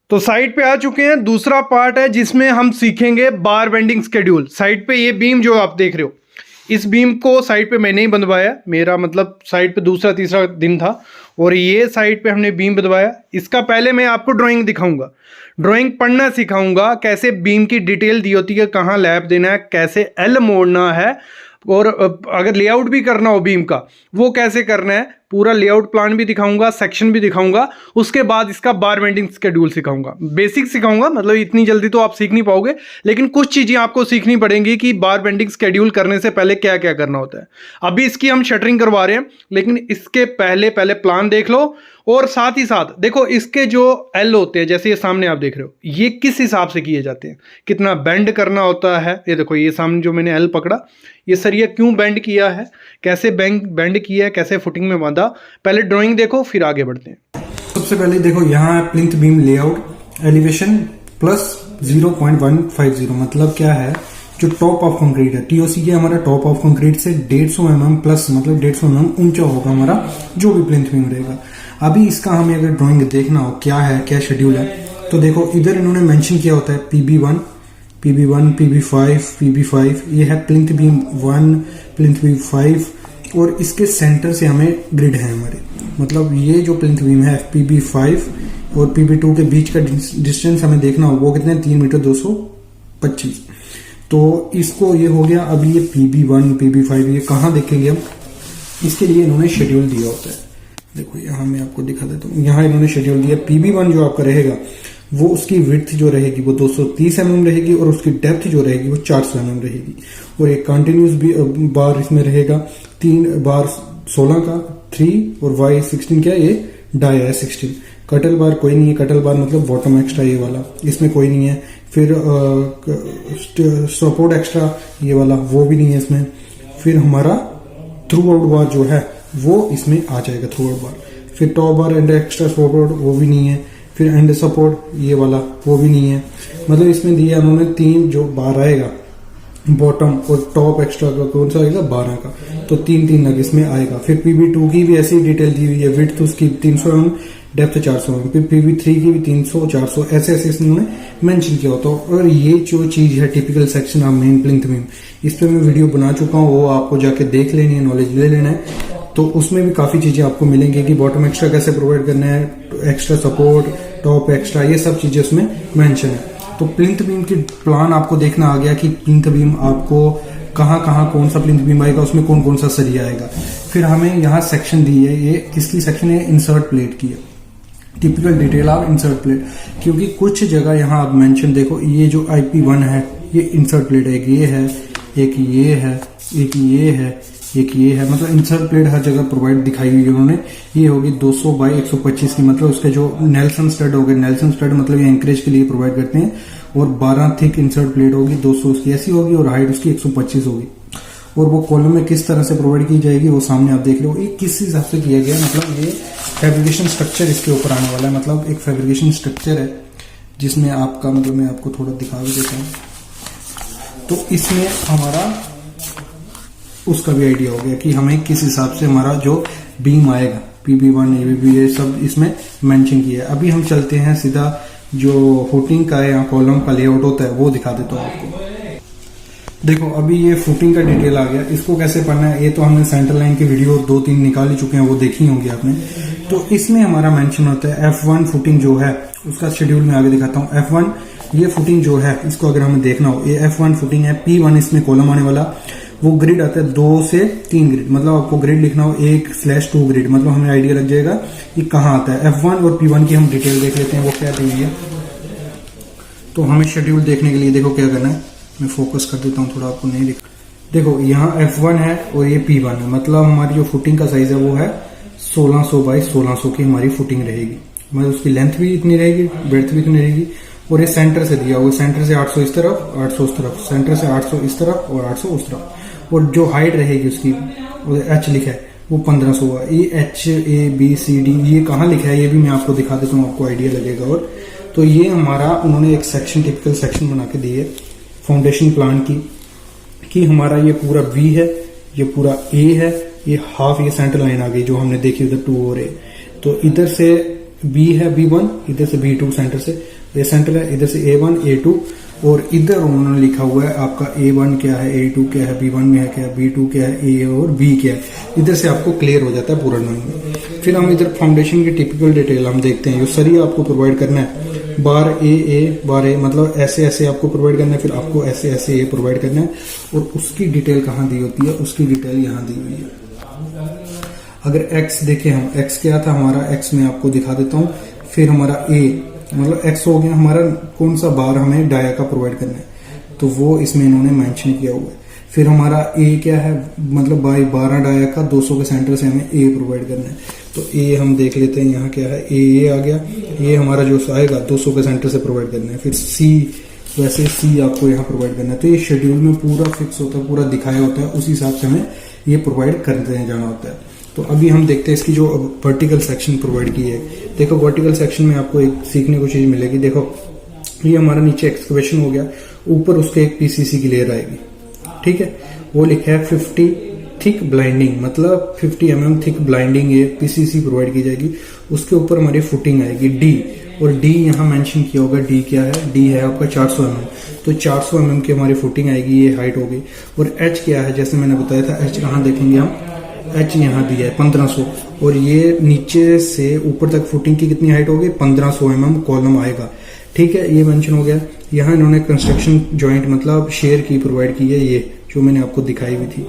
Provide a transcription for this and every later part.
तो साइड पे आ चुके हैं। दूसरा पार्ट है जिसमें हम सीखेंगे बार बेंडिंग स्केड्यूल। साइड पे ये बीम जो आप देख रहे हो, इस बीम को साइड पे मैंने ही बंधवाया, मेरा मतलब साइड पे दूसरा तीसरा दिन था और ये साइड पे हमने बीम बंधवाया। इसका पहले मैं आपको ड्राइंग दिखाऊंगा, ड्राइंग पढ़ना सिखाऊंगा, कैसे बीम की डिटेल दी होती है, कहाँ लैप देना है, कैसे एल मोड़ना है, और अगर लेआउट भी करना हो बीम का वो कैसे करना है, पूरा लेआउट प्लान भी दिखाऊंगा, सेक्शन भी दिखाऊंगा। उसके बाद इसका बार बेंडिंग स्केड्यूल सिखाऊंगा, बेसिक सिखाऊंगा। मतलब इतनी जल्दी तो आप सीख नहीं पाओगे, लेकिन कुछ चीज़ें आपको सीखनी पड़ेंगी कि बार बेंडिंग स्केड्यूल करने से पहले क्या क्या करना होता है। अभी इसकी हम शटरिंग करवा रहे हैं, लेकिन इसके पहले पहले प्लान देख लो। और साथ ही साथ देखो इसके जो एल होते हैं, जैसे ये सामने आप देख रहे हो, ये किस हिसाब से किए जाते हैं, कितना बेंड करना होता है। ये देखो ये सामने जो मैंने एल पकड़ा, ये सरिया क्यों बेंड किया है, कैसे बेंड किया है, कैसे फुटिंग में बांधा। पहले ड्राइंग देखो फिर आगे बढ़ते हैं। सबसे पहले देखो यहाँ plinth beam layout elevation plus 0.150, मतलब क्या है, जो टॉप ऑफ कंक्रीट है टीओसी के हमारा टॉप ऑफ कंक्रीट से 150 mm प्लस, मतलब 150 mm ऊंचा होगा हमारा जो भी प्लिंथ बीम रहेगा। अभी इसका हमें अगर ड्राइंग देखना हो क्या है, क्या शेड्यूल है, तो देखो इधर इन्होंने मेंशन किया होता है PB1, PB5, PB5, ये है प्लिंथ बीम 1, प्लिंथ बीम 5, और इसके सेंटर से हमें ग्रिड है हमारे, मतलब ये जो प्लिंथ बीम है PB5 और PB2 के बीच का डिस्टेंस हमें देखना हो वो कितने, 3 मीटर 225। तो इसको ये हो गया। अभी ये PB1, PB5 ये कहाँ देखेंगे हम, इसके लिए इन्होंने शेड्यूल दिया होता है। देखो यहाँ मैं आपको दिखा देता हूँ, यहाँ इन्होंने शेड्यूल दिया। PB1 जो आपका रहेगा वो उसकी विड्थ जो रहेगी वो 230 mm रहेगी और उसकी डेप्थ जो रहेगी वो 400 mm रहेगी। और एक कंटिन्यूस भी बार इसमें रहेगा, 3 बार 16 का 3 और Y16 क्या है, ये डाई है 16। कटल बार कोई नहीं है, कटल बार मतलब बॉटम एक्स्ट्रा ये वाला, इसमें कोई नहीं है। फिर सपोर्ट एक्स्ट्रा ये वाला वो भी नहीं है इसमें। फिर हमारा थ्रू आउट बार जो है वो इसमें आ जाएगा, थ्रू आउट बार। फिर top bar and extra support वो भी नहीं है। फिर एंड सपोर्ट ये वाला वो भी नहीं है। मतलब इसमें दिया उन्होंने 3 जो बार आएगा, बॉटम और टॉप एक्स्ट्रा का कौन सा आएगा, 12 का, तो 3 नग इसमें आएगा। फिर PB2 की भी ऐसी डिटेल दी हुई है, विड्थ उसकी 300 mm, डेप्थ 400 mm। फिर PB3 की भी 300, 400 ऐसे ऐसे इन्होंने मेंशन किया होता है। और ये जो चीज है typical section of main plinth beam, इस पे मैं वीडियो बना चुका हूँ, वो आपको जाके देख लेनी है, नॉलेज ले लेना है। तो उसमें भी काफी चीजें आपको मिलेंगी कि बॉटम एक्स्ट्रा कैसे प्रोवाइड करना है, एक्स्ट्रा सपोर्ट, टॉप एक्स्ट्रा, ये सब चीजें उसमें मेंशन है। तो प्लिंथ बीम की प्लान आपको देखना आ गया कि प्लिंथ बीम आपको कहाँ कहाँ कौन सा प्लिंथ बीम आएगा, उसमें कौन कौन सा सरिया आएगा। फिर हमें यहाँ सेक्शन दी है, ये किसकी सेक्शन है, इंसर्ट प्लेट की है, typical detail of insert plate. क्योंकि कुछ जगह यहाँ आप मेंशन देखो, ये जो IP1 है ये इंसर्ट प्लेट है, एक ये है, एक ये है, एक ये है, एक ये है, मतलब इंसर्ट प्लेट हर जगह प्रोवाइड दिखाई हुई है उन्होंने। ये होगी 200 बाई 125 की, मतलब उसके जो नेल्सन स्टड हो गए, नेल्सन स्टड मतलब ये एंकरेज के लिए प्रोवाइड करते हैं। और 12 थिक इंसर्ट प्लेट होगी, 200 उसकी ऐसी होगी और हाइट उसकी 125 होगी। और वो कॉलम में किस तरह से प्रोवाइड की जाएगी वो सामने आप देख रहे हो। ये किस हिसाब से किया गया, मतलब ये फैब्रिकेशन स्ट्रक्चर इसके ऊपर आने वाला है, मतलब एक फैब्रिकेशन स्ट्रक्चर है जिसमें आपका, मतलब मैं आपको थोड़ा दिखा भी देता हूँ। तो इसमें हमारा उसका भी आइडिया हो गया कि हमें किस हिसाब से हमारा जो बीम आएगा, PB1, ABB ये सब इसमें मेंशन किया है। अभी हम चलते हैं सीधा जो फुटिंग का या कॉलम का लेआउट होता है वो दिखा देता हूँ आपको। देखो अभी ये फुटिंग का डिटेल आ गया, इसको कैसे पढ़ना है ये तो हमने सेंटर लाइन की वीडियो 2-3 निकाल ही चुके हैं, वो देखी होंगी आपने। तो इसमें हमारा मेंशन होता है F1 फुटिंग जो है उसका शेड्यूल मैं आगे दिखाता हूँ। F1 ये फुटिंग जो है इसको अगर हमें देखना हो, ये F1 फुटिंग है। P1 इसमें कॉलम आने वाला, वो ग्रिड आता है 2 से 3 ग्रिड, मतलब आपको ग्रिड लिखना हो 1/2 ग्रिड, मतलब हमें आइडिया लग जाएगा कि कहाँ आता है। F1 और P1 की हम डिटेल देख लेते हैं वो क्या दी हुई है। तो हमें शेड्यूल देखने के लिए देखो क्या करना है, मैं फोकस कर देता हूँ थोड़ा, आपको नहीं दिख। देखो यहाँ F1 है और ये P1 है, मतलब हमारी जो फुटिंग का साइज है वो है 1600 बाई 1600 की हमारी फुटिंग रहेगी, मतलब उसकी लेंथ भी इतनी रहेगी, ब्रेड्थ भी इतनी रहेगी। और ये सेंटर से दिया हुआ, सेंटर से 800 इस तरफ, 800 उस तरफ, सेंटर से 800 इस तरफ और 800 उस तरफ। और जो हाइट रहेगी उसकी, H लिखा है वो 1500 हुआ। ये HABCD ये कहाँ लिखा है ये भी मैं आपको दिखा देता हूँ, आपको आइडिया लगेगा। और तो ये हमारा उन्होंने एक सेक्शन, टिपिकल सेक्शन बना के दी है फाउंडेशन प्लान की, कि हमारा ये पूरा B है, ये पूरा A है, ये हाफ ये सेंटर लाइन आ गई जो हमने देखी उधर 2 और A। तो इधर से बी है B1, इधर से B2 सेंटर से, ये सेंटर है, इधर से A1 A2, और इधर उन्होंने लिखा हुआ है आपका A1 क्या है, A2 क्या है, B1 में है क्या, B2 क्या है, A और B क्या है। इधर से आपको क्लियर हो जाता है पूरा ड्राइंग। फिर हम इधर फाउंडेशन की टिपिकल डिटेल हम देखते हैं। जो सरिया आपको प्रोवाइड करना है, बार ए मतलब ऐसे ऐसे आपको प्रोवाइड करना है, फिर आपको ऐसे ऐसे ए प्रोवाइड करना है, और उसकी डिटेल कहाँ दी होती है, उसकी डिटेल यहाँ दी हुई है। अगर x देखें हम, x क्या था हमारा, x में आपको दिखा देता हूँ। फिर हमारा a मतलब x हो गया हमारा, कौन सा बार हमें डाया का प्रोवाइड करना है, तो वो इसमें इन्होंने मेंशन किया हुआ है। फिर हमारा a क्या है, मतलब बाई 12 डाया का 200 के सेंटर से हमें a प्रोवाइड करना है। तो a हम देख लेते हैं, यहाँ क्या है, a आ गया, ये हमारा जो आएगा 200 के सेंटर से प्रोवाइड करना है। फिर c, वैसे c आपको यहाँ प्रोवाइड करना है। तो ये शेड्यूल में पूरा फिक्स होता है, पूरा दिखाया होता है, उसी हिसाब से हमें ये प्रोवाइड करते जाना होता है। तो अभी हम देखते हैं इसकी जो वर्टिकल सेक्शन प्रोवाइड की है। देखो वर्टिकल सेक्शन में आपको एक सीखने को चीज मिलेगी। देखो ये हमारा नीचे एक्सकवेशन हो गया, ऊपर उसके एक पीसीसी की लेयर आएगी, ठीक है। वो लिखा है 50 थिक ब्लाइंडिंग, मतलब 50 mm थिक ब्लाइंडिंग ये पीसीसी प्रोवाइड की जाएगी। उसके ऊपर हमारी फुटिंग आएगी डी, और डी यहाँ मेंशन किया होगा, डी क्या है, डी है आपका 400 mm। तो 400 mm की हमारी फुटिंग आएगी, ये हाइट होगी। और एच क्या है, जैसे मैंने बताया था, एच कहाँ देखेंगे हम, एच यहाँ दिया है 1500, और ये नीचे से ऊपर तक फुटिंग की कितनी हाइट होगी, 1500 mm कॉलम आएगा, ठीक है। ये मेंशन हो गया। यहाँ इन्होंने कंस्ट्रक्शन जॉइंट मतलब शेयर की प्रोवाइड की है, ये जो मैंने आपको दिखाई हुई थी।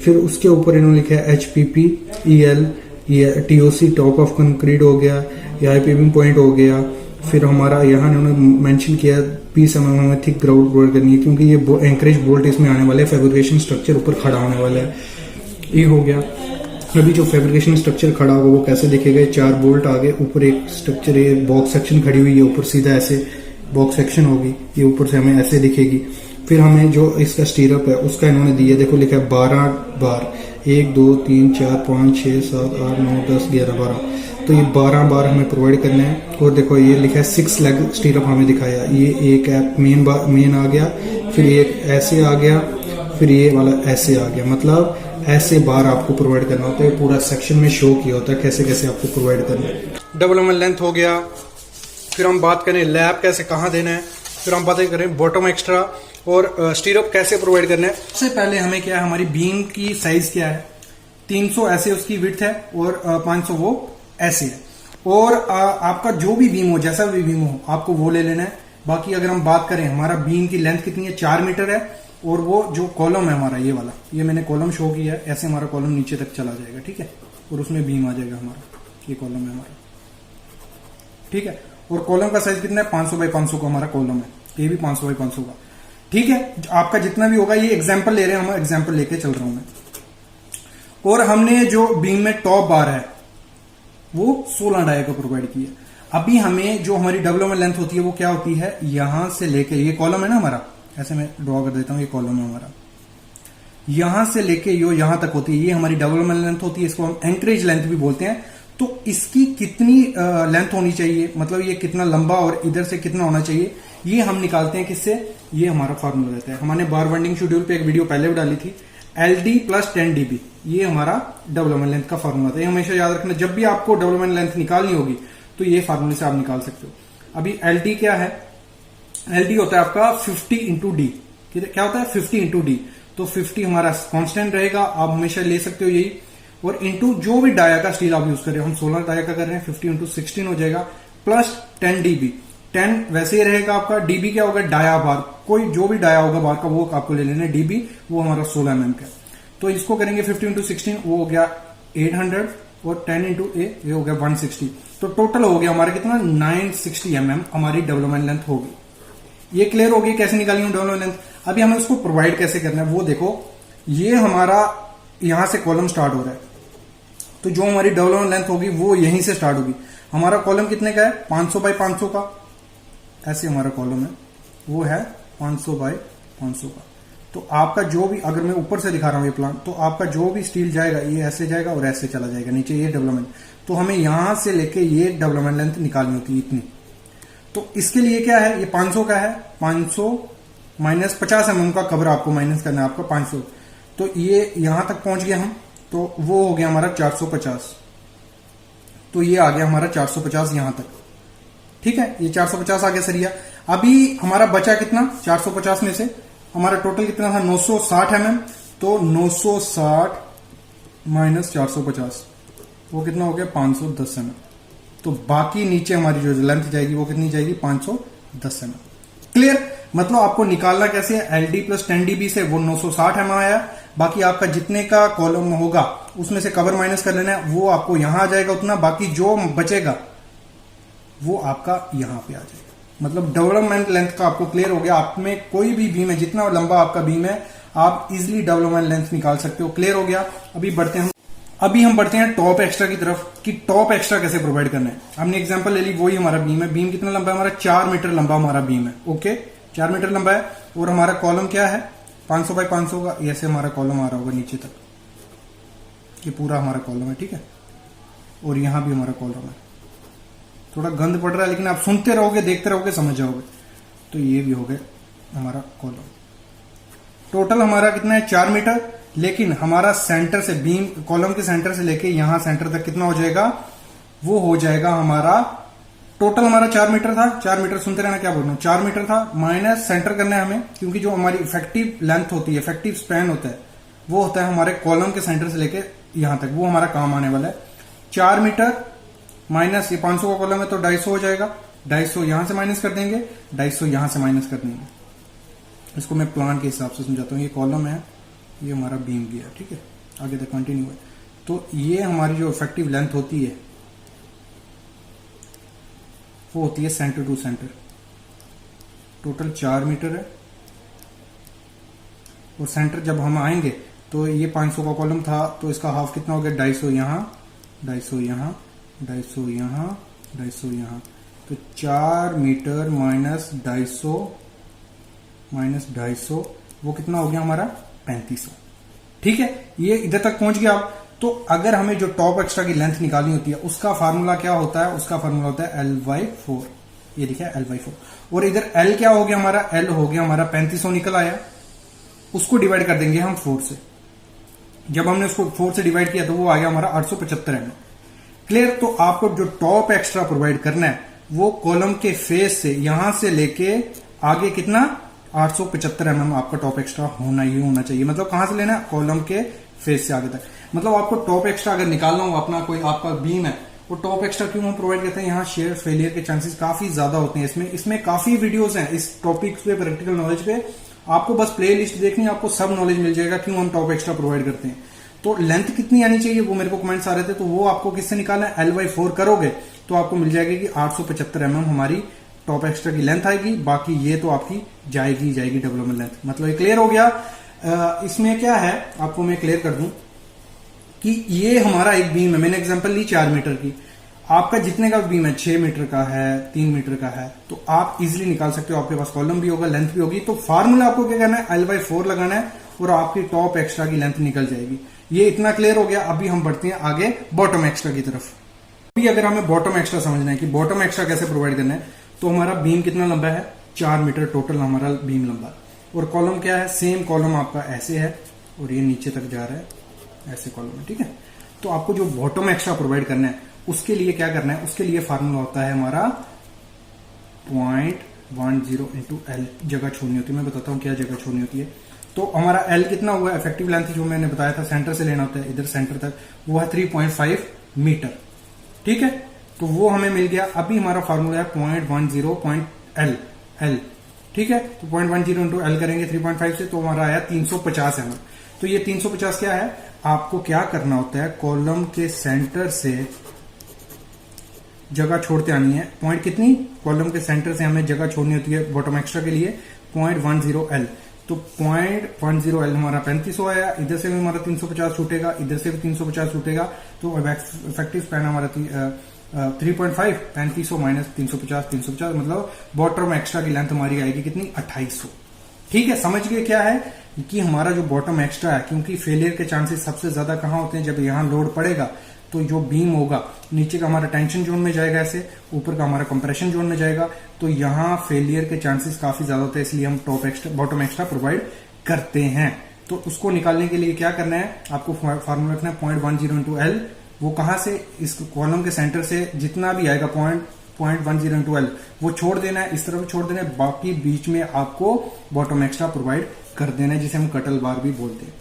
फिर उसके ऊपर इन्होंने लिखा है HPP EL, ये TOC टॉप ऑफ कंक्रीट हो गया, ये हाई पॉइंट हो गया। फिर हमारा यहाँ इन्होंने मेंशन किया 20 mm हमें थिक ग्राउंड प्रोवाइड करनी है, क्योंकि ये एंकरेज बोल्ट इसमें आने वाले, फैब्रिकेशन स्ट्रक्चर ऊपर खड़ा होने वाला है। ये हो गया। अभी जो फैब्रिकेशन स्ट्रक्चर खड़ा होगा वो कैसे दिखेगा, 4 बोल्ट आगे, ऊपर एक स्ट्रक्चर, ये बॉक्स सेक्शन खड़ी हुई है, ऊपर सीधा ऐसे बॉक्स सेक्शन होगी, ये ऊपर से हमें ऐसे दिखेगी। फिर हमें जो इसका स्टीरअप है उसका इन्होंने दिया, देखो लिखा है 12 बार, 1 2 3 4 5 6 7 8 9 10 11 12, तो ये 12 बार हमें प्रोवाइड करना है। और देखो ये लिखा है 6 लेग स्टीरअप हमें दिखाया, ये एक है मेन आ गया, फिर एक ऐसे आ गया, फिर ये वाला ऐसे आ गया, मतलब ऐसे बार आपको प्रोवाइड करना होता है। पूरा सेक्शन में शो किया होता है कैसे कैसे आपको प्रोवाइड करना है। डबल एमएल लेंथ हो गया। फिर हम बात करें लैब कैसे कहाँ देना है, फिर हम बातें करें बॉटम एक्स्ट्रा और स्टीरअप कैसे प्रोवाइड करना है। सबसे पहले हमें क्या है, हमारी बीम की साइज क्या है, 300 ऐसे उसकी विड्थ है, और 500 वो ऐसे है। और आपका जो भी बीम हो, जैसा भी बीम हो, आपको वो ले लेना है। बाकी अगर हम बात करें, हमारा बीम की लेंथ कितनी है, 4 मीटर है। और वो जो कॉलम है हमारा, ये वाला, ये मैंने कॉलम शो किया है, ऐसे हमारा कॉलम नीचे तक चला जाएगा, ठीक है। और उसमें बीम आ जाएगा हमारा, ये कॉलम है हमारा, ठीक है। और कॉलम का साइज कितना है, 500 बाई 500 का हमारा कॉलम है, ये भी 500 बाई 500 का, ठीक है। आपका जितना भी होगा, ये एग्जाम्पल ले रहे हैं हम, एग्जाम्पल लेके चल रहा हूं मैं। और हमने जो बीम में टॉप बार है वो 16 डाई का प्रोवाइड किया। अभी हमें जो हमारी डबल एमएल लेंथ होती है वो क्या होती है, यहां से लेके, ये कॉलम है ना हमारा, ऐसे मैं ड्रॉ कर देता हूं, ये कॉलम है हमारा, यहां से लेके यो यहां तक होती है, ये हमारी डबल एमएल लेंथ होती है। इसको हम एंकरेज लेंथ भी बोलते हैं। तो इसकी कितनी लेंथ होनी चाहिए, मतलब ये कितना लंबा और इधर से कितना होना चाहिए, ये हम निकालते हैं किससे, ये हमारा फार्मूला रहता है। हमने बार बेंडिंग शेड्यूल पे एक वीडियो पहले भी डाली थी, LD + 10 dB, ये हमारा डबल एमएल लेंथ का फार्मूला था। ये हमेशा याद रखना, जब भी आपको डबल एमएल लेंथ निकालनी होगी तो ये फार्मूले से आप निकाल सकते हो। अभी LD क्या है, LD होता है आपका 50 × D, क्या होता है 50 × D, तो 50 हमारा कांस्टेंट रहेगा, आप हमेशा ले सकते हो यही, और इंटू जो भी डाया का स्टील आप यूज कर रहे हो, हम 16 डाया का कर रहे हैं, 50 × 16 हो जाएगा, प्लस 10 dB, 10 वैसे ही रहेगा आपका। डीबी क्या होगा, डाया बार, कोई जो भी डाया होगा बार का वो आपको ले लेना है। डीबी वो हमारा 16 mm का, तो इसको करेंगे 50 × 16, वो हो गया 800, और 10 × A ये हो गया 160, तो टोटल हो गया हमारा कितना 960 mm हमारी डबल एमएल लेंथ होगी। ये क्लियर होगी कैसे निकालेंगे डबल एमएल लेंथ। अभी हमें उसको प्रोवाइड कैसे करना है वो देखो, ये हमारा यहां से कॉलम स्टार्ट हो रहा है, तो जो हमारी डबल एमएल लेंथ होगी वो यहीं से स्टार्ट होगी। हमारा कॉलम कितने का है, 500 बाई 500 का, ऐसे हमारा कॉलम है, वो है 500 बाई 500 का। तो आपका जो भी, अगर मैं ऊपर से दिखा रहा हूं ये प्लान, तो आपका जो भी स्टील जाएगा ये ऐसे जाएगा और ऐसे चला जाएगा नीचे, ये डेवलपमेंट। तो हमें यहां से लेके ये डेवलपमेंट लेंथ निकालनी होती है इतनी। तो इसके लिए क्या है, ये 500 का है, 500 माइनस 50 mm का कवर आपको माइनस करना है आपका 500, तो ये यहां तक पहुंच गया हम, तो वो हो गया हमारा 450। तो ये आ गया हमारा 450 यहां तक। ठीक है, ये 450 आ गया सरिया। अभी हमारा बचा कितना 450 में से, हमारा टोटल कितना था 960 mm, तो 960 माइनस 450 वो कितना हो गया 510 mm। तो बाकी नीचे हमारी जो लेंथ जाएगी वो कितनी जाएगी 510 mm। क्लियर, मतलब आपको निकालना कैसे है, एल डी प्लस 10 dB से वो 960 mm आया, बाकी आपका जितने का कॉलम होगा उसमें से कवर माइनस कर लेना है, वो आपको यहां आ जाएगा उतना, बाकी जो बचेगा वो आपका यहां पे आ जाएगा। मतलब डेवलपमेंट लेंथ का आपको क्लियर हो गया। आप में कोई भी बीम है, जितना लंबा आपका बीम है आप इजिली डेवलपमेंट लेंथ निकाल सकते हो। क्लियर हो गया। अभी हम बढ़ते हैं टॉप एक्स्ट्रा की तरफ कि टॉप एक्स्ट्रा कैसे प्रोवाइड करना है। हमने एग्जांपल ले ली, वही हमारा बीम है। बीम कितना लंबा है हमारा 4 मीटर लंबा हमारा बीम है। ओके, 4 मीटर लंबा है और हमारा कॉलम क्या है 500 बाय 500 का, ऐसे हमारा कॉलम आ रहा होगा नीचे तक, ये पूरा हमारा कॉलम है। ठीक है, और यहां भी हमारा कॉलम है। थोड़ा गंद पड़ रहा है लेकिन आप सुनते रहोगे देखते रहोगे समझ जाओगे। तो ये भी हो गया हमारा कॉलम। टोटल हमारा कितना है 4 मीटर, लेकिन हमारा सेंटर से बीम कॉलम के सेंटर से लेके यहां सेंटर तक कितना हो जाएगा, वो हो जाएगा हमारा टोटल हमारा 4 मीटर था। 4 मीटर सुनते रहना क्या बोल रहा हूं, 4 मीटर था माइनस सेंटर करना है हमें, क्योंकि जो हमारी इफेक्टिव लेंथ होती है, इफेक्टिव स्पैन होता है, वो होता है हमारे कॉलम के सेंटर से लेके यहां तक, वो हमारा काम आने वाला है। 4 मीटर माइनस ये 500 का कॉलम है तो 250 हो जाएगा, 250 यहां से माइनस कर देंगे, 250 यहां से माइनस कर देंगे। इसको मैं प्लान के हिसाब से समझाता हूं। ये कॉलम है, ये हमारा बीम गया। ठीक है, आगे तक कंटिन्यू है। तो ये हमारी जो इफेक्टिव लेंथ होती है वो होती है centre to centre. Total 4 metre है और सेंटर जब हम आएंगे तो ये 500 का कॉलम था तो इसका हाफ कितना हो गया 250 यहां, 250 यहां, 250 यहां, 250 यहां। तो 4 मीटर माइनस 250 वो कितना हो गया हमारा 3500। ठीक है, ये इधर तक पहुंच गया आप। तो अगर हमें जो टॉप एक्स्ट्रा की लेंथ निकालनी होती है उसका फार्मूला क्या होता है, उसका फार्मूला होता है L/4। ये लिखा है L/4। और इधर L क्या हो गया हमारा, L हो गया हमारा 3500 निकल आया, उसको डिवाइड कर देंगे हम 4 से। जब हमने उसको 4 से डिवाइड किया तो वो आ गया हमारा 875 mm। क्लियर, तो आपको जो टॉप एक्स्ट्रा प्रोवाइड करना है वो कॉलम के फेस से यहां से लेके आगे कितना 875 mm आपका टॉप एक्स्ट्रा होना ही होना चाहिए। मतलब कहां से लेना है, कॉलम के फेस से आगे तक। मतलब आपको टॉप एक्स्ट्रा अगर निकालना हो, अपना कोई आपका बीम है, वो टॉप एक्स्ट्रा क्यों हम प्रोवाइड करते हैं, यहाँ शेयर फेलियर के चांसेस काफी ज्यादा होते हैं। इसमें काफी वीडियोस हैं इस टॉपिक पे, प्रैक्टिकल नॉलेज पे। आपको बस प्ले लिस्ट देखनी है, आपको सब नॉलेज मिल जाएगा क्यों हम टॉप एक्स्ट्रा प्रोवाइड करते हैं। तो लेंथ कितनी आनी चाहिए वो मेरे को कमेंट्स आ रहे थे, तो वो आपको किससे निकालना है, L/4 करोगे तो आपको मिल जाएगी कि 875 mm हमारी टॉप एक्स्ट्रा की लेंथ आएगी। बाकी ये तो आपकी जाएगी डेवलपमेंट लेंथ। मतलब ये क्लियर हो गया। इसमें क्या है आपको मैं क्लियर कर दूं कि ये हमारा एक बीम है, मैंने एग्जांपल ली 4 मीटर की। आपका जितने का बीम है 6 मीटर का है, 3 मीटर का है, तो आप इजिली निकाल सकते हो। आपके पास कॉलम भी होगा, लेंथ भी होगी। तो फार्मूला आपको क्या करना है, L/4 लगाना है और आपकी टॉप एक्स्ट्रा की लेंथ निकल जाएगी। ये इतना क्लियर हो गया। अभी हम बढ़ते हैं आगे बॉटम एक्स्ट्रा की तरफ। अभी अगर हमें बॉटम एक्स्ट्रा समझना है कि बॉटम एक्स्ट्रा कैसे प्रोवाइड करना है, तो हमारा बीम कितना लंबा है 4 मीटर टोटल हमारा बीम लंबा, और कॉलम क्या है, सेम कॉलम आपका ऐसे है और ये नीचे तक जा रहा है, ऐसे कॉलम है। ठीक है, तो आपको जो बॉटम एक्स्ट्रा प्रोवाइड करना है उसके लिए क्या करना है, उसके लिए फार्मूला होता है हमारा 0.10 इंटू L। जगह छोड़नी होती है, मैं बताता हूं क्या जगह छोड़नी होती है। तो हमारा L कितना हुआ, इफेक्टिव लेंथ जो मैंने बताया था सेंटर से लेना होता है इधर सेंटर तक, वो है 3.5 मीटर। ठीक है, तो वो हमें मिल गया। अभी हमारा फार्मूला है 0.10 L। ठीक है, तो 0.10 इंटू L करेंगे 3.5 से, तो हमारा आया 350 mm। तो ये 350 क्या है, आपको क्या करना होता है, कॉलम के सेंटर से जगह छोड़ते आनी है। पॉइंट कितनी, कॉलम के सेंटर से हमें जगह छोड़नी होती है बॉटम एक्स्ट्रा के लिए 0.10 L। तो 0.10 L हमारा 3500 आया, इधर से भी हमारा 350 छूटेगा, इधर से भी 350 छूटेगा, तो इफेक्टिव स्पैन हमारा 3.5, 3500 माइनस 350 मतलब बॉटम एक्स्ट्रा की लेंथ हमारी आएगी कितनी 2800। ठीक है, समझ गए क्या है कि हमारा जो बॉटम एक्स्ट्रा है, क्योंकि फेलियर के चांसेस सबसे ज्यादा कहां होते हैं, जब यहां लोड पड़ेगा तो जो बीम होगा नीचे का हमारा टेंशन जोन में जाएगा, ऐसे ऊपर का हमारा कंप्रेशन जोन में जाएगा, तो यहां फेलियर के चांसेस काफी ज्यादा होते हैं। इसलिए हम बॉटम एक्स्ट्रा प्रोवाइड करते हैं। तो उसको निकालने के लिए क्या करना है, आपको फार्मूला रखना है 0.10 इंटू L वो कहां से, इस कॉलम के सेंटर से जितना भी आएगा पॉइंट 10 into L वो छोड़ देना है, इस तरफ छोड़ देना है, बाकी बीच में आपको बॉटम एक्स्ट्रा प्रोवाइड कर देना है, जिसे हम कटल बार भी बोलते हैं।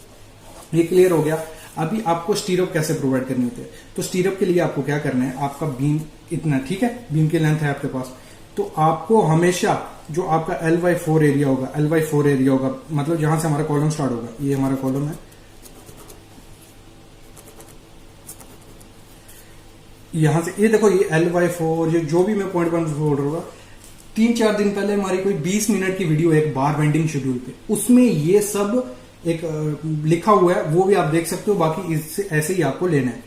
ये क्लियर हो गया। अभी आपको स्टीरअप कैसे प्रोवाइड करनी होती है, तो स्टीरअप के लिए आपको क्या करना है, आपका बीम इतना, ठीक है, बीम की लेंथ है आपके पास, तो आपको हमेशा जो आपका L/4 एरिया होगा, L/4 एरिया होगा, मतलब जहां से हमारा कॉलम स्टार्ट होगा, ये हमारा कॉलम है, यहां से ये देखो, ये L/4, ये जो भी मैं पॉइंट 1 बोल रहा हूँ, 3-4 दिन पहले हमारी कोई 20 मिनट की वीडियो एक बार बेंडिंग शेड्यूल पे, उसमें ये सब एक लिखा हुआ है, वो भी आप देख सकते हो। बाकी इससे ऐसे ही आपको लेना है।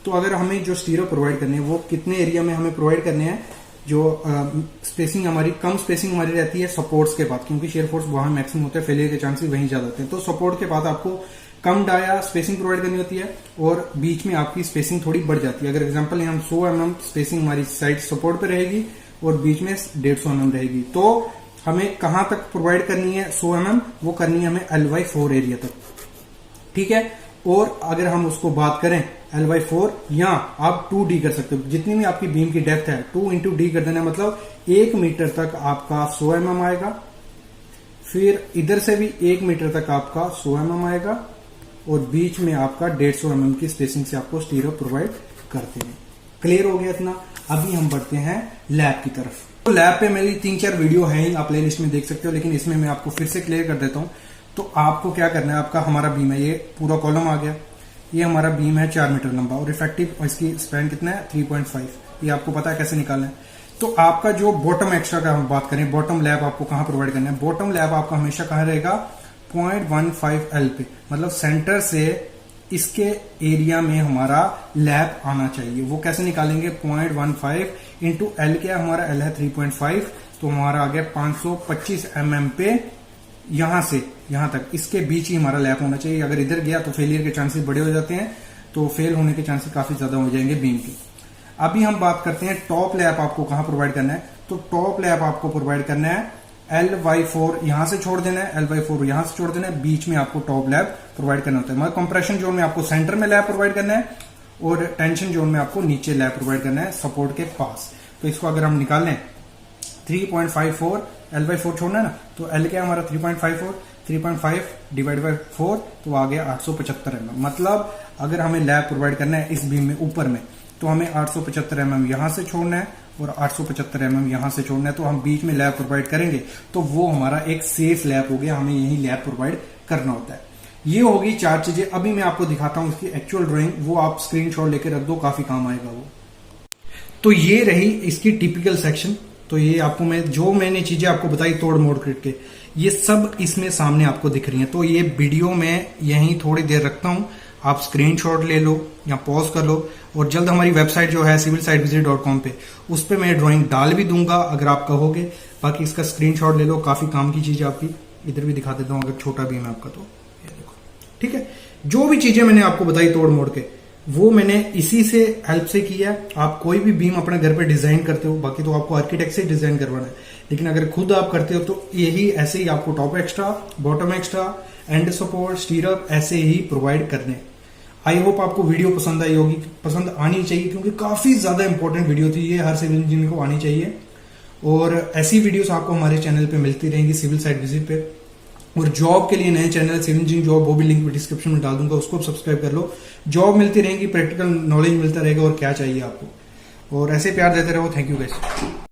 तो अगर हमें जो स्टीरअप प्रोवाइड करने हैं वो कितने एरिया में हमें प्रोवाइड करने हैं, जो स्पेसिंग हमारी कम स्पेसिंग हमारी रहती है सपोर्ट्स के बाद, क्योंकि शेयर फोर्स वहां मैक्सिमम होते हैं, फेलियर के चांसेस वहीं ज्यादा होते हैं। तो सपोर्ट के बाद आपको कम डाया स्पेसिंग प्रोवाइड करनी होती है और बीच में आपकी स्पेसिंग थोड़ी बढ़ जाती है। अगर एग्जांपल हम 100 mm स्पेसिंग हमारी साइड सपोर्ट पे रहेगी और बीच में 150 mm रहेगी, तो हमें कहां तक प्रोवाइड करनी है 100 mm, वो करनी है हमें L/4 एरिया तक, ठीक है। और अगर हम उसको बात करें L/4, या आप 2D कर सकते हो, जितनी भी आपकी बीम की डेप्थ है 2 into D कर देना, मतलब 1 मीटर तक आपका 100 mm आएगा, फिर इधर से भी 1 मीटर तक आपका 100 mm आएगा, और बीच में आपका 150 mm की स्पेसिंग से आपको स्टीरअप प्रोवाइड करते हैं। क्लियर हो गया इतना। अभी हम बढ़ते हैं लैब की तरफ। तो लैब पे मेरी 3-4 वीडियो है ही, आप प्लेलिस्ट में देख सकते हो, लेकिन इसमें मैं आपको फिर से क्लियर कर देता हूं। तो आपको क्या करना है, आपका हमारा बीम है, ये पूरा कॉलम आ गया, ये हमारा बीम है 4 मीटर लंबा और इफेक्टिव इसकी स्पैन कितना है 3.5, ये आपको पता है कैसे निकालना है। तो आपका जो बॉटम एक्स्ट्रा का हम बात करें, बॉटम लैब आपको कहां प्रोवाइड करना है, बॉटम लैब आपका हमेशा कहां रहेगा 0.15 L पे, मतलब सेंटर से इसके एरिया में हमारा लैब आना चाहिए। वो कैसे निकालेंगे, 0.15 इंटू L, क्या हमारा L है 3.5, तो हमारा आ गया 525 mm पे, यहां से यहां तक इसके बीच ही हमारा लैब होना चाहिए। अगर इधर गया तो फेलियर के चांसेस बड़े हो जाते हैं, तो फेल होने के चांसेस काफी ज्यादा हो जाएंगे बीम की। अभी हम बात करते हैं टॉप लैब आपको कहां प्रोवाइड करना है। तो टॉप लैब आपको प्रोवाइड करना है L/4, यहां से छोड़ देना है, L/4 यहां से छोड़ देना है, बीच में आपको टॉप लैब प्रोवाइड करना होता है। मतलब कंप्रेशन जोन में आपको सेंटर में लैब प्रोवाइड करना है और टेंशन जोन में आपको नीचे लैब प्रोवाइड करना है सपोर्ट के पास। तो इसको अगर हम निकालें 3.54, L/4 छोड़ना है ना, तो L क्या हमारा 3.54, 3.5 डिवाइड बाय 4, तो आ गया 875 mm। मतलब अगर हमें लैब प्रोवाइड करना है इस बीम में ऊपर में, तो हमें 875 mm यहां से छोड़ना है और 875 mm यहां से छोड़ना है। तो हम बीच में लैब प्रोवाइड करेंगे तो वो हमारा एक सेफ लैब हो गया, हमें यही लैब प्रोवाइड करना होता है। ये होगी 4 चीजें। अभी मैं आपको दिखाता हूं इसकी एक्चुअल ड्राइंग, वो आप स्क्रीनशॉट लेकर रख दो, काफी काम आएगा वो। तो ये रही इसकी टिपिकल सेक्शन। तो ये आपको मैंने चीजें आपको बताई तोड़ मोड़ करके, ये सब इसमें सामने आपको दिख रही हैं। तो ये वीडियो में यहीं थोड़ी देर रखता हूं, आप स्क्रीनशॉट ले लो या पॉज कर लो, और जल्द हमारी वेबसाइट जो है civilsitevisit.com पे, उस पे मैं ड्राइंग डाल भी दूंगा अगर आप कहोगे। बाकी इसका स्क्रीनशॉट ले लो, काफी काम की चीज आपकी। इधर भी दिखा देता हूं अगर छोटा भी है आपका, तो ये देखो, ठीक है। जो भी चीजें मैंने आपको बताई तोड़ मोड़ के, वो मैंने इसी से हेल्प से किया। आप कोई भी बीम अपने घर पे डिजाइन करते हो, बाकी तो आपको आर्किटेक्ट से डिजाइन करवाना है, लेकिन अगर खुद आप करते हो तो यही ऐसे ही आपको top extra, bottom extra, and support, स्टीरअप ऐसे ही प्रोवाइड करने। आई होप आपको वीडियो पसंद आई होगी, पसंद आनी चाहिए, क्योंकि काफी ज्यादा इंपॉर्टेंट वीडियो थी ये, हर सिविल इंजीनियर को आनी चाहिए। और ऐसी वीडियोस आपको हमारे चैनल पे मिलती रहेंगी सिविल साइट विजिट पे। और जॉब के लिए नए चैनल सिविल इंजीनियरिंग जॉब, वो भी लिंक डिस्क्रिप्शन में डाल दूंगा, उसको सब्सक्राइब कर लो। जॉब मिलती रहेगी, प्रैक्टिकल नॉलेज मिलता रहेगा, और क्या चाहिए आपको। और ऐसे प्यार देते रहो। Thank you guys.